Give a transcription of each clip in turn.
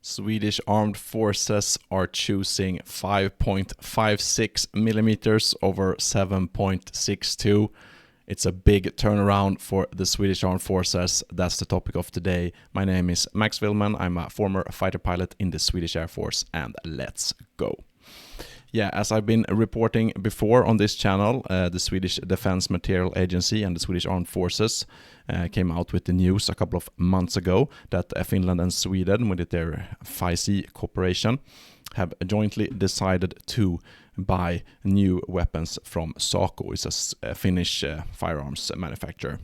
Swedish Armed Forces are choosing 5.56 millimeters over 7.62. It's a big turnaround for the Swedish Armed Forces. That's the topic of today. My name is Max Villman. I'm a former fighter pilot in the Swedish Air Force, and let's go. Yeah, as I've been reporting before on this channel, the Swedish Defense Material Agency and the Swedish Armed Forces came out with the news a couple of months ago that Finland and Sweden, with their 5C cooperation, have jointly decided to buy new weapons from Saco. It's a Finnish firearms manufacturer.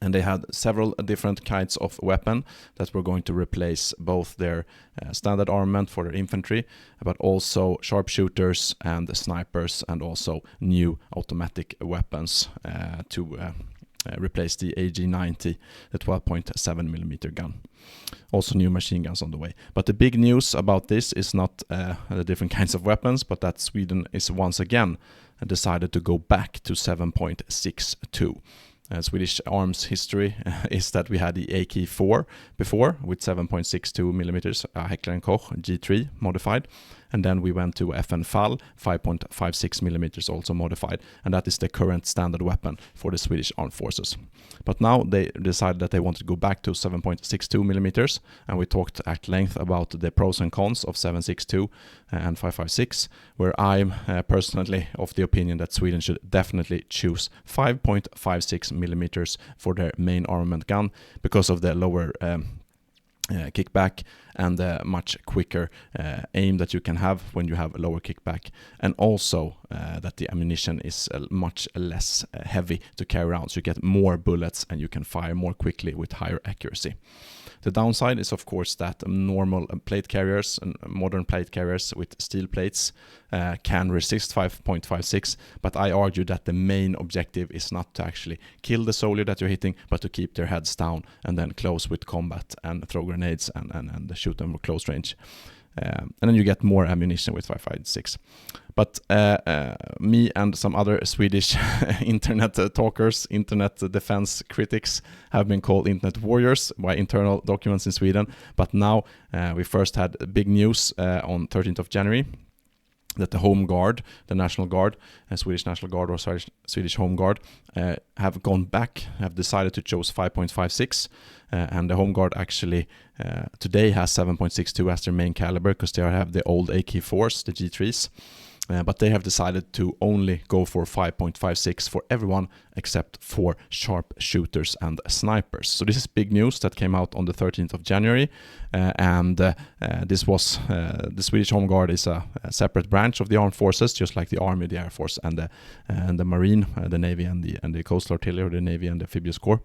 And they had several different kinds of weapon that were going to replace both their standard armament for their infantry, but also sharpshooters and snipers, and also new automatic weapons to replace the AG-90, the 12.7 millimeter gun. Also new machine guns on the way. But the big news about this is not the different kinds of weapons, but that Sweden is once again decided to go back to 7.62. Swedish arms history is that we had the AK-4 before with 7.62 millimeters, Heckler & Koch G3 modified, and then we went to FN-FAL 5.56 millimeters also modified, and that is the current standard weapon for the Swedish Armed Forces. But now they decided that they want to go back to 7.62 millimeters, and we talked at length about the pros and cons of 7.62 and 5.56, where I'm personally of the opinion that Sweden should definitely choose 5.56 millimeters for their main armament gun because of the lower kickback and the much quicker aim that you can have when you have a lower kickback, and also that the ammunition is much less heavy to carry around, so you get more bullets and you can fire more quickly with higher accuracy. The downside is, of course, that normal plate carriers and modern plate carriers with steel plates can resist 5.56, but I argue that the main objective is not to actually kill the soldier that you're hitting, but to keep their heads down and then close with combat and throw grenades and shoot them from close range. And then you get more ammunition with 5.56. But me and some other Swedish internet talkers, internet defense critics, have been called internet warriors by internal documents in Sweden. But now we first had big news on 13th of January that the Home Guard, the National Guard, Swedish National Guard or Swedish Home Guard, have gone back, have decided to choose 5.56, and the Home Guard actually today has 7.62 as their main caliber because they have the old AK-4s, the G3s. But they have decided to only go for 5.56 for everyone except for sharpshooters and snipers. So this is big news that came out on the 13th of January, and this was the Swedish Home Guard is a separate branch of the armed forces, just like the Army, the Air Force, and the Marine, the Navy, and the Coastal Artillery, the Navy, and the Amphibious Corps.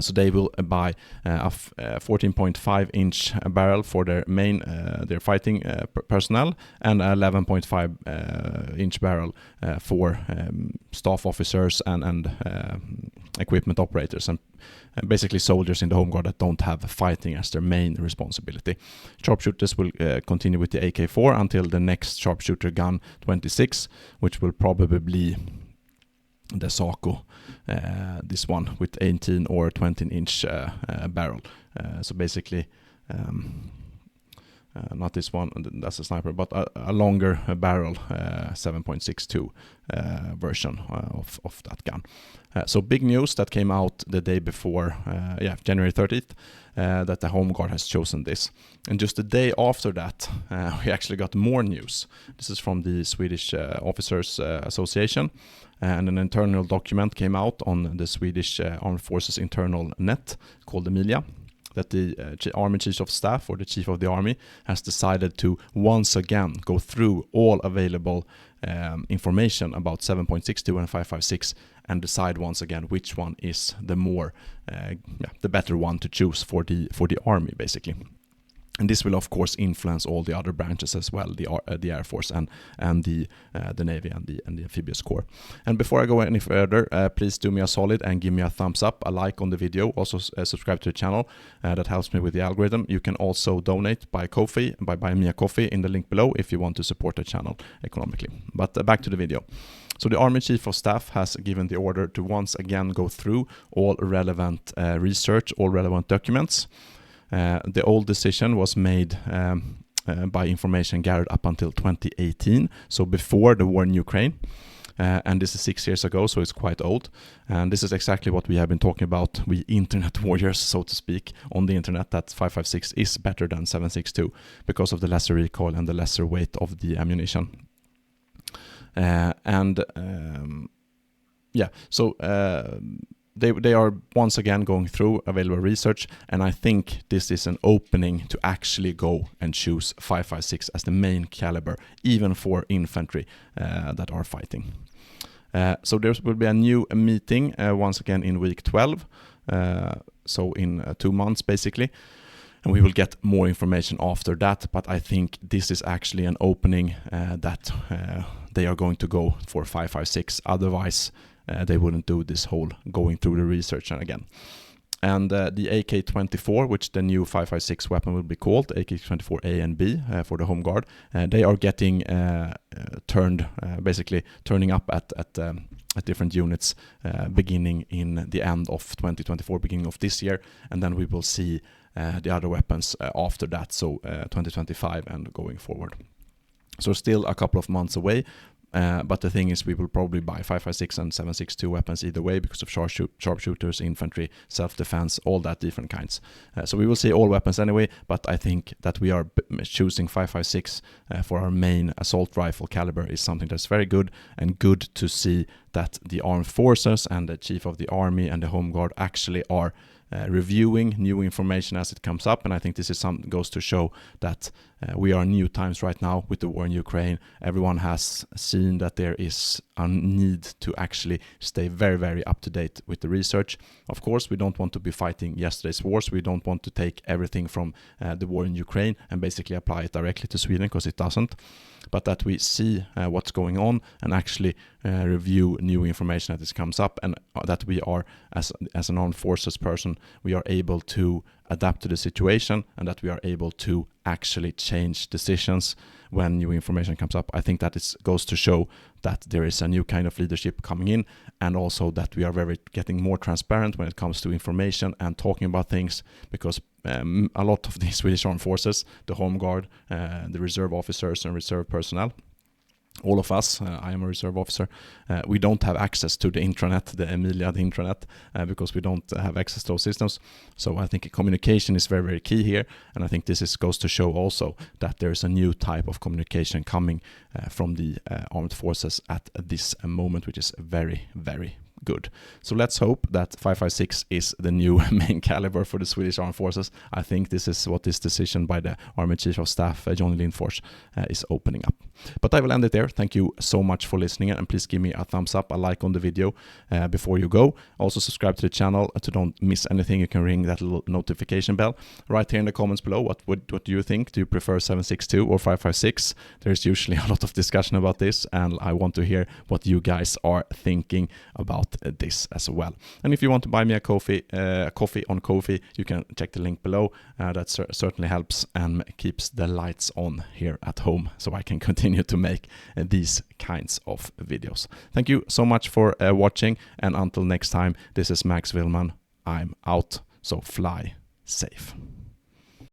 So they will buy a 14.5-inch barrel for their main, their fighting personnel, and a 11.5-inch barrel for staff officers and equipment operators, and basically soldiers in the Home Guard that don't have fighting as their main responsibility. Sharpshooters will continue with the AK-4 until the next sharpshooter gun 26, which will probably be the Saco, this one with 18 or 20-inch barrel. So basically, not this one, that's a sniper, but a longer barrel, 7.62 version of that gun. So big news that came out the day before, January 30th, that the Home Guard has chosen this. And just the day after that, we actually got more news. This is from the Swedish Officers Association, and an internal document came out on the Swedish Armed Forces internal net called Emilia, that the Army Chief of Staff, or the Chief of the Army, has decided to once again go through all available information about 7.62 and 5.56 and decide once again which one is the better one to choose for the Army, basically. And this will, of course, influence all the other branches as well, the Air Force and the Navy and the Amphibious Corps. And before I go any further, please do me a solid and give me a thumbs up, a like on the video. Also subscribe to the channel. That helps me with the algorithm. You can also donate by Ko-fi, by buying me a coffee in the link below if you want to support the channel economically. But back to the video. So the Army Chief of Staff has given the order to once again go through all relevant research, all relevant documents. The old decision was made by information gathered up until 2018, so before the war in Ukraine. And this is 6 years ago, so it's quite old. And this is exactly what we have been talking about, we internet warriors, so to speak, on the internet, that 5.56 is better than 7.62 because of the lesser recoil and the lesser weight of the ammunition. They are once again going through available research, and I think this is an opening to actually go and choose 5.56 as the main caliber, even for infantry that are fighting. So there will be a new meeting once again in week 12, so in 2 months basically, and we will get more information after that, but I think this is actually an opening that they are going to go for 5.56, otherwise they wouldn't do this whole going through the research again. And the AK-24, which the new 5.56 weapon will be called, AK-24A and B for the Home Guard, they are getting basically turning up at different units beginning in the end of 2024, beginning of this year, and then we will see the other weapons after that, so 2025 and going forward. So still a couple of months away. But the thing is, we will probably buy 5.56 and 7.62 weapons either way because of sharpshooters, infantry, self-defense, all that different kinds. So we will see all weapons anyway, but I think that we are choosing 5.56 for our main assault rifle caliber is something that's very good, and good to see that the armed forces and the chief of the army and the Home Guard actually are reviewing new information as it comes up. And I think this is goes to show that we are in new times right now with the war in Ukraine. Everyone has seen that there is a need to actually stay very, very up to date with the research. Of course, we don't want to be fighting yesterday's wars. We don't want to take everything from the war in Ukraine and basically apply it directly to Sweden, because it doesn't. But that we see what's going on and actually review new information as it comes up, and that we are, as an armed forces person, we are able to adapt to the situation, and that we are able to actually change decisions when new information comes up. I think that goes to show that there is a new kind of leadership coming in, and also that we are getting more transparent when it comes to information and talking about things, because a lot of the Swedish Armed Forces, the Home Guard, the reserve officers and reserve personnel, all of us, I am a reserve officer, we don't have access to the intranet, the Emilia, the intranet, because we don't have access to those systems. So I think communication is very, very key here, and I think this goes to show also that there is a new type of communication coming from the armed forces at this moment, which is very, very good. So let's hope that 5.56 is the new main caliber for the Swedish Armed Forces. I think this is what this decision by the Army Chief of Staff, Johnny Lindfors, is opening up. But I will end it there. Thank you so much for listening, and please give me a thumbs up, a like on the video before you go. Also subscribe to the channel to don't miss anything. You can ring that little notification bell. Write here in the comments below what do you think? Do you prefer 7.62 or 5.56? There's usually a lot of discussion about this, and I want to hear what you guys are thinking about this as well. And if you want to buy me a coffee on Ko-fi, you can check the link below. That certainly helps and keeps the lights on here at home, so I can continue to make these kinds of videos. Thank you so much for watching, and until next time, this is Max Villman. I'm out, so fly safe.